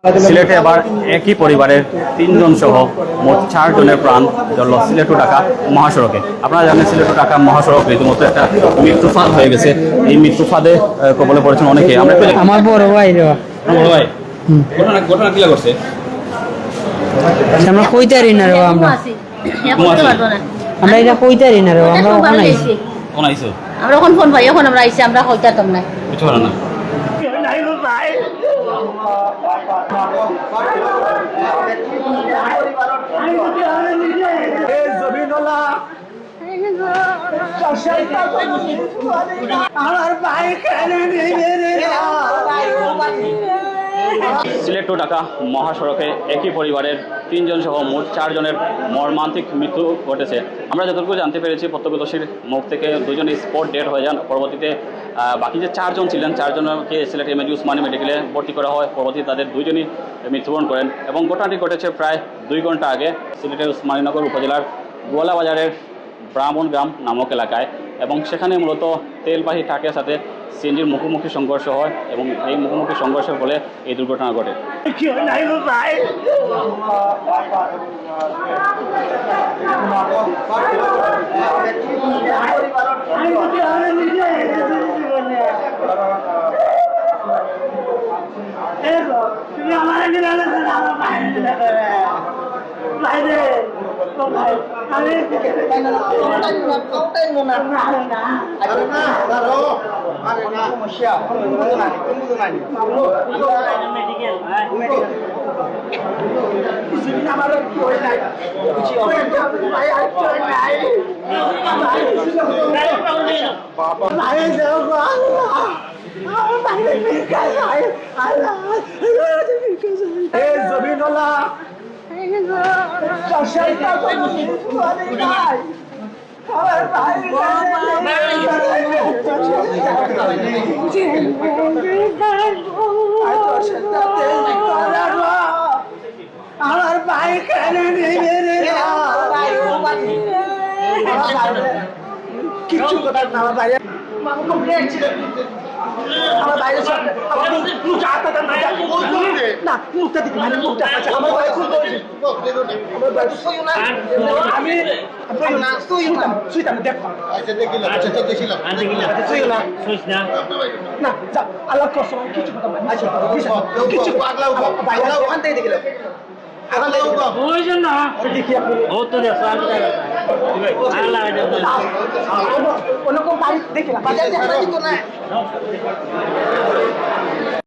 সিলেটে এবার একই পরিবারের ৩ জন সহ মোট ৪ জনের প্রাণ গেল সিলেট টু ঢাকা মহাসড়কে। আপনারা জানেন সিলেট টু ঢাকা মহাসড়ক রীতিমতো একটা মৃত্যুফাদ হয়ে গেছে। এই মৃত্যুফাদে কবলে পড়েছেন অনেকে। আমরা আমার বড় ভাই রে, বড় ভাই ঘটনা কি করছে আমরা কইতারি না রে, আমরা এটা কইতারি না রে, আমরা ওখানে আইছি। কোন আইছো আমরা এখন ফোন পাই, এখন আমরা আইছি, আমরা কইতাম না কিছু হলো না। সিলেট টু ঢাকা মহাসড়কে একই পরিবারের ৩ জন সহ মোট ৪ জনের মর্মান্তিক মৃত্যু ঘটেছে। আমরা যতটুকু জানতে পেরেছি প্রত্যক্ষদর্শীর মুখ থেকে 2 জন স্পট ডেড হয়ে যান। পরবর্তীতে বাকি যে 4 জন ছিলেন 4 জনকে সিলেট এমএজি উসমানী মেডিকেলে ভর্তি করা হয়। পরবর্তীতে তাদের 2 জনই মৃত্যুবরণ করেন এবং ঘটনাটি ঘটেছে প্রায় 2 ঘন্টা আগে সিলেটের উসমানীনগর উপজেলার গোয়ালা বাজারের ব্রাহ্মণ গ্রাম নামক এলাকায়, এবং সেখানে মূলত তেলবাহী ট্রাকের সাথে সিএনজির মুখোমুখি সংঘর্ষ হয় এবং এই মুখোমুখি সংঘর্ষের ফলে এই দুর্ঘটনা ঘটে। আমার ভাই কেনে কিছু কথা না, আমার বাইরে আমার বাইরে না মুখটা দিকে মানে মুখটা আমার ভাই খুব আমি শুইতাম দেখতাম না আল্লাহ কসম কিছু কথা কিছু ওখান থেকে দেখলাম দেখলাম